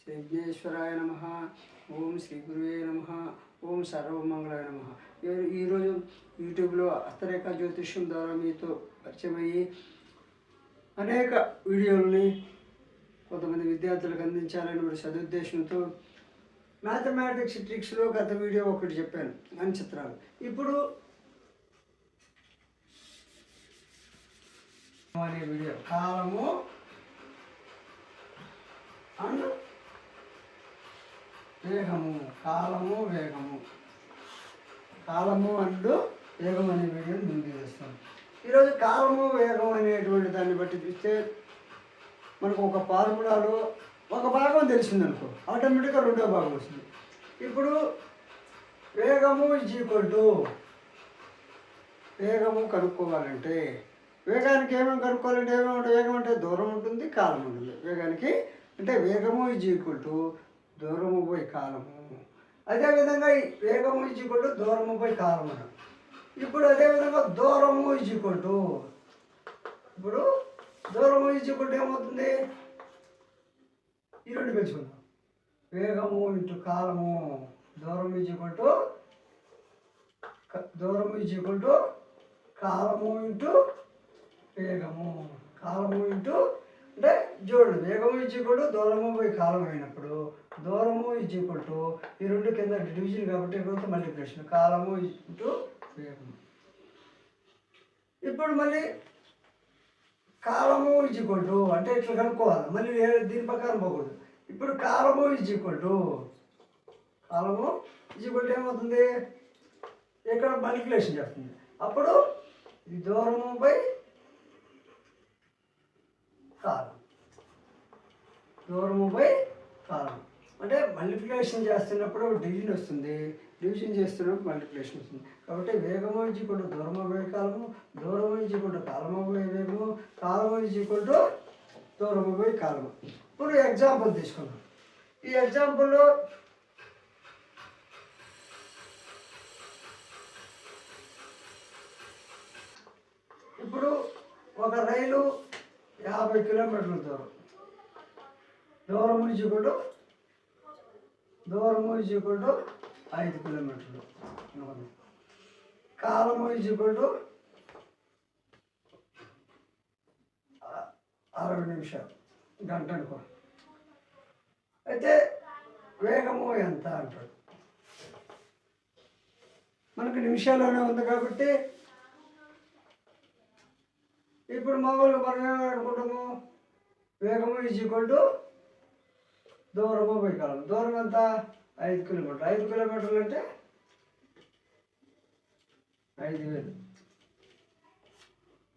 శ్రీ విఘ్నేశ్వరాయ నమ. ఓం శ్రీ గురువే నమ. ఓం సర్వమంగళాయ నమ. ఈరోజు యూట్యూబ్లో హస్తరేఖ జ్యోతిష్యం ద్వారా మీతో పరిచయమయ్యి అనేక వీడియోలని కొంతమంది విద్యార్థులకు అందించాలని ఒక సదుద్దేశంతో మ్యాథమెటిక్స్ ట్రిక్స్లో గత వీడియో ఒకటి చెప్పాను, నక్షత్రాలు. ఇప్పుడు అనే వీడియో కాలము అండ్ వేగము, కాలము వేగము, కాలము అండ్ వేగం అనే వీడియోని ముందుకు చేస్తాను. ఈరోజు కాలము వేగం అనేటువంటి దాన్ని బట్టి చూస్తే మనకు ఒక ఫార్ములాలో ఒక భాగం తెలిసిందనుకో, ఆటోమేటిక్గా రెండో భాగం వస్తుంది. ఇప్పుడు వేగము వేగము కనుక్కోవాలంటే వేగానికి ఏమేమి కనుక్కోవాలంటే ఏమేమి వేగం అంటే దూరం ఉంటుంది, కాలం ఉంటుంది. వేగానికి అంటే వేగము దూరము పోయి కాలము. అదేవిధంగా వేగము దూరము పోయి కాలము. ఇప్పుడు అదేవిధంగా దూరము ఇప్పుడు దూరము ఏమవుతుంది? ఈ రెండు పెంచుకుందాం. వేగము ఇంటూ కాలము. దూరము కాలము ఇంటూ వేగము. కాలము ఇంటూ అంటే చూడండి, వేగము దూరము పోయి కాలం అయినప్పుడు దూరము ఈ రెండు కింద డివిజన్ కాబట్టి ఇక్కడ మల్టిప్లికేషన్. కాలము ఇంటూ వేగము. ఇప్పుడు మళ్ళీ కాలము అంటే ఇట్లా కనుక్కోవాలి, మళ్ళీ దీని ప్రకారం పోకూడదు. ఇప్పుడు కాలము ఏమవుతుంది? ఇక్కడ మల్టిప్లికేషన్ చేస్తుంది. అప్పుడు ఈ దూరము బై కాలం, దూరము బై కాలం. అంటే మల్టిప్లికేషన్ చేస్తున్నప్పుడు డివిజన్ వస్తుంది, డివిజన్ చేస్తున్నప్పుడు మల్టిప్లికేషన్ వస్తుంది. కాబట్టి వేగము దూరము బై కాలము, దూరము కాలము బై వేగము, కాలము దూరము బై కాలము. ఇప్పుడు ఎగ్జాంపుల్ తీసుకున్నాం. ఈ ఎగ్జాంపుల్లో ఇప్పుడు ఒక రైలు 50 కిలోమీటర్ల దూరము 5 కిలోమీటర్లు. కాలము 60 నిమిషాలు, గంట అనుకో. అయితే వేగము ఎంత అంటాడు? మనకు నిమిషాల్లోనే ఉంది కాబట్టి ఇప్పుడు మామూలుగా మనం ఏమనుకుంటాము? వేగము దూరము బై కాలం. దూరం ఎంత? 5 కిలోమీటర్లు. 5 కిలోమీటర్లు అంటే 5000.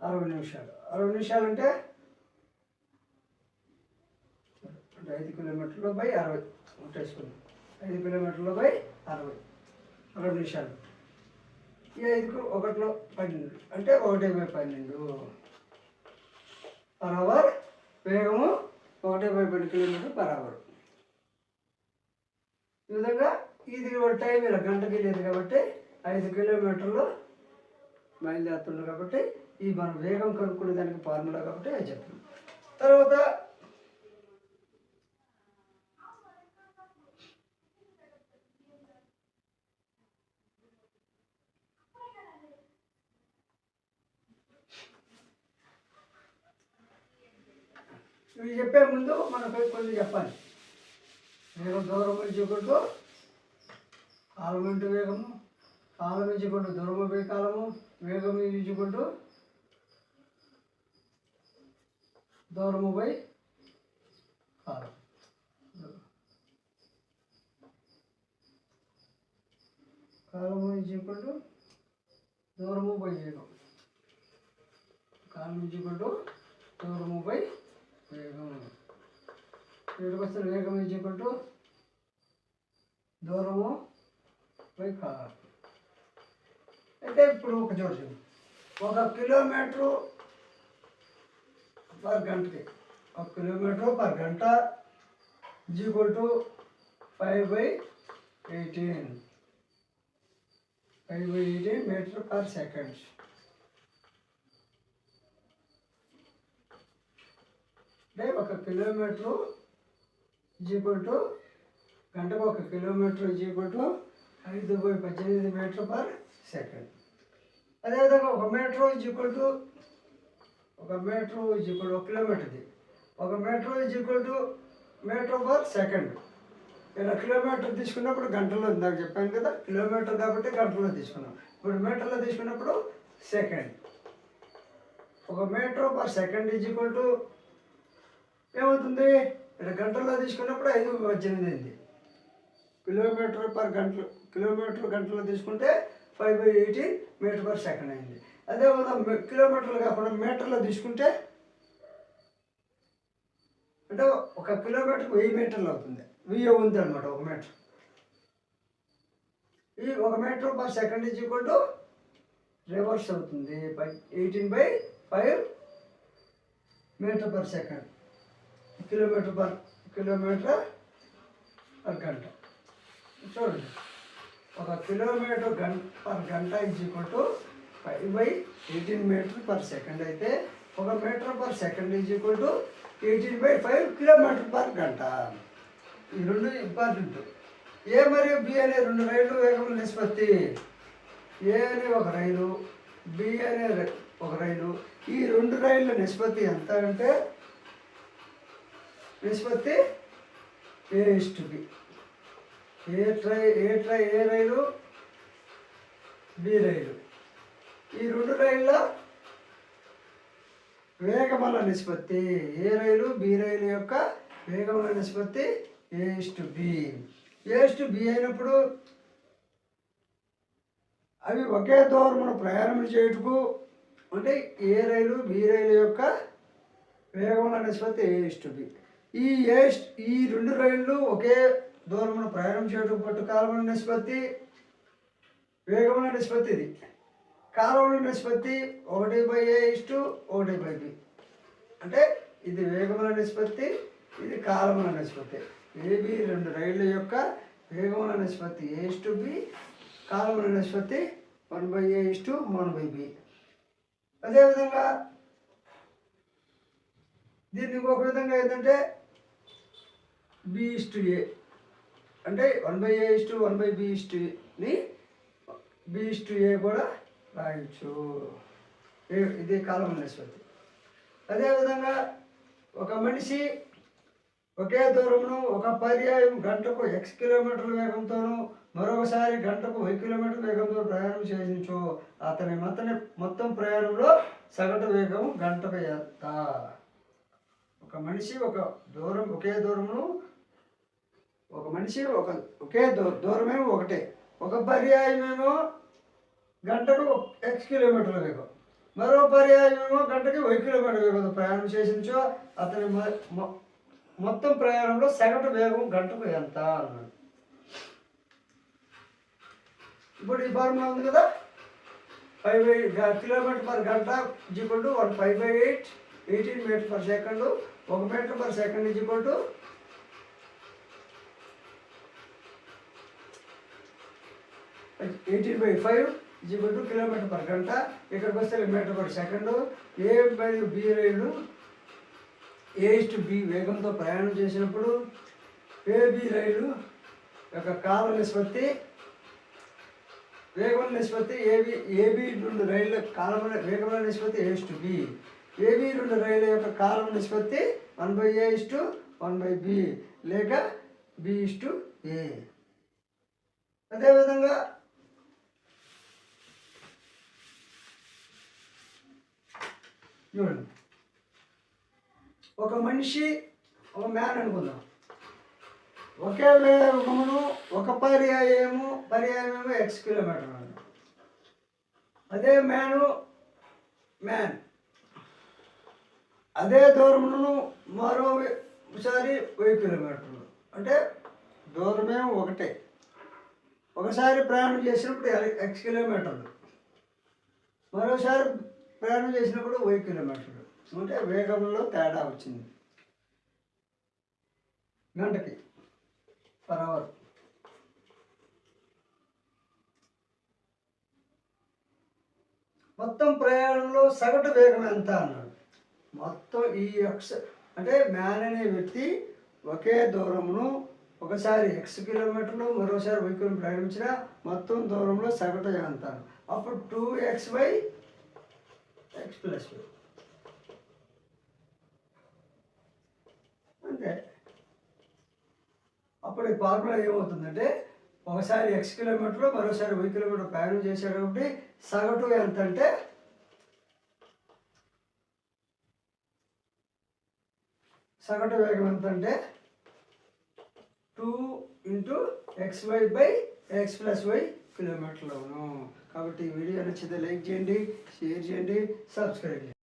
60 నిమిషాలు. 60 నిమిషాలు అంటే 5 కిలోమీటర్లు బై 60 ఉంటేసుకుందాం. 5 కిలోమీటర్లు బై 60, 60 నిమిషాలు. ఈ 5కు 1లో 12 అంటే 1/12 పర్ అవర్. వేగము 1/12 కిలోమీటర్ పర్ అవర్. ఈ విధంగా ఇది టైం ఇలా గంటకి లేదు కాబట్టి 5 కిలోమీటర్లు బయలుదేరుతుంది. కాబట్టి ఈ మనం వేగం కనుక్కునే దానికి ఫార్ములా కాబట్టి అది చెప్తున్నాం. తర్వాత ఇవి చెప్పే ముందు మనకు కొన్ని చెప్పాలి. వేగం దూరము కాలం ఇంటూ వేగము, కాలం దూరము బై కాలము, వేగము దూరము బై కాలం. కాలము దూరము బై వేగం, కాలం దూరము బై వేగం. ఇక్కడికి వస్తే వేగం దూరము బై కాలం. అయితే ఇప్పుడు ఒక చోటు 1 కిలోమీటరు పర్ గంటకి, 1 కిలోమీటరు పర్ గంట 5/18 మీటర్ పర్ సెకండ్. అంటే 1 కిలోమీటరు ఈజ్ ఈక్వల్ టు గంటకు 1 kilometre is equal to 5/18 metre per second. అదేవిధంగా 1 మీటర్ ఈజ్ ఈక్వల్ టు 1 కిలోమీటర్ది 1 metre is equal to metre per second. ఇలా కిలోమీటర్ తీసుకున్నప్పుడు గంటల్లో ఇందాక చెప్పాను కదా, కిలోమీటర్ కాబట్టి గంటల్లో తీసుకున్నాం. ఇప్పుడు మీటర్లో తీసుకున్నప్పుడు second. 1 metre per second is equal to ఏమవుతుంది, ఇక్కడ గంటల్లో తీసుకున్నప్పుడు 5/18. కిలోమీటర్ గంటలో తీసుకుంటే 5/18 మీటర్ పర్ సెకండ్ అయింది. అదేవిధంగా కిలోమీటర్లు కాకుండా మీటర్లో తీసుకుంటే అంటే 1 కిలోమీటర్కి 1000 మీటర్లు అవుతుంది. 1000 ఉంది అనమాట 1 మీటర్. ఈ 1 metre per second is equal to reverse అవుతుంది 18/5 metre per second. Kilometre per గంట. చూడండి, 1 కిలోమీటర్ పర్ గంట is equal to 5/18 metre per second అయితే 1 metre per second is equal to 18/5 kilometre per గంట. ఈ రెండు ఇంపార్టెంట్. ఏ మరియు బి అనే 2 రైళ్ళు వేగముల నిష్పత్తి. ఏ అనే ఒక రైలు, బి అనే ఒక రైలు. ఈ 2 రైళ్ళ నిష్పత్తి ఎంత అంటే నిష్పత్తి A:B. ఏ రైలు, బి రైలు. ఈ 2 రైళ్ళ వేగముల నిష్పత్తి. ఏ రైలు, బి రైలు యొక్క వేగముల నిష్పత్తి A:B. A:B అయినప్పుడు అవి ఒకే దూరమును ప్రయాణం చేయుటకు అంటే ఏ రైలు, బి రైలు యొక్క వేగముల నిష్పత్తి A:B. ఈ 2 రైళ్ళు ఒకే దూరమును ప్రయాణం చేయటం పట్టు కాలముల నిష్పత్తి, వేగముల నిష్పత్తి. ఇది కాలముల నిష్పత్తి 1/A:1/B. అంటే ఇది వేగముల నిష్పత్తి, ఇది కాలముల నిష్పత్తి. ఏబి 2 రైళ్ళ యొక్క వేగముల నిష్పత్తి A:B, కాలముల నిష్పత్తి 1/A:1/B. అదేవిధంగా దీన్ని ఇంకొక విధంగా ఏంటంటే B:A అంటే 1/A:1/B:ని B:A కూడా రాయొచ్చు. ఇది కాలముల నిష్పత్తి. అదేవిధంగా ఒక మనిషి ఒకే దూరమును ఒక పర్యాయం గంటకు x కిలోమీటర్ల వేగంతోనూ మరొకసారి గంటకు 1000 కిలోమీటర్ల వేగంతో ప్రయాణం చేయించు. అతని మొత్తం ప్రయాణంలో సగటు వేగం గంటకు ఎంత? ఒక మనిషి ఒకే దూరమును ఒకే దూరమేమో ఒకటే, ఒక పర్యాయమేమో గంటకు x కిలోమీటర్ల వేగం, మరో పర్యాయమేమో గంటకి 1000 కిలోమీటర్ల వేగంతో ప్రయాణం చేయించు. అతని మొత్తం ప్రయాణంలో సగటు వేగం గంటకు ఎంత అన్నాడు. ఇప్పుడు ఈ ఫార్ములా ఉంది కదా, 5 కిలోమీటర్ పర్ గంట is equal to 5/8 18 metre per second. 1 metre per second is equal to 18/5 is equal to kilometre per గంట. ఇక్కడికి వస్తే మీటర్ పర్ సెకండ్. ఏ మరియు బి రైలు A:B వేగంతో ప్రయాణం చేసినప్పుడు ఏబి రైలు యొక్క కాల నిష్పత్తి, వేగముల నిష్పత్తి ఏబి 2 రైళ్ళ వేగముల నిష్పత్తి A:B. ఏబి 2 రైళ్ళ యొక్క కాలం నిష్పత్తి 1/A:1/B లేక B:A. అదేవిధంగా చూడండి, ఒక మనిషి ఒక మ్యాన్ అనుకుందాం. ఒకే వేగమును ఒక పర్యాయమేమో x కిలోమీటర్. అదే మ్యాన్ అదే దూరమును మరోసారి 1000 కిలోమీటర్లు. అంటే దూరమేమో ఒకటే, ఒకసారి ప్రయాణం చేసినప్పుడు x కిలోమీటర్లు, మరోసారి ప్రయాణం చేసినప్పుడు 1000 కిలోమీటర్లు. అంటే వేగంలో తేడా వచ్చింది గంటకి పర్ అవర్. మొత్తం ప్రయాణంలో సగటు వేగం ఎంత అన్నాడు. మొత్తం ఈ అంటే మ్యాన్ అనే వ్యక్తి ఒకే దూరమును ఒకసారి x కిలోమీటర్లు మరోసారి y కిలోమీటర్లు ప్రయాణించిన మొత్తం దూరంలో సగటు ఎంత? అప్పుడు 2x/x + y అంతే. అప్పుడు ఈ ఫార్ములా ఏమవుతుందంటే ఒకసారి x కిలోమీటర్లు మరోసారి y కిలోమీటర్లు ప్రయాణం చేశాడు కాబట్టి సగటు ఎంత అంటే సగటు వేగం ఎంత అంటే 2 × xy/x + y కిలోమీటర్లను. కాబట్టి ఈ వీడియో నచ్చితే లైక్ చేయండి, షేర్ చేయండి, సబ్స్క్రైబ్ చేయండి.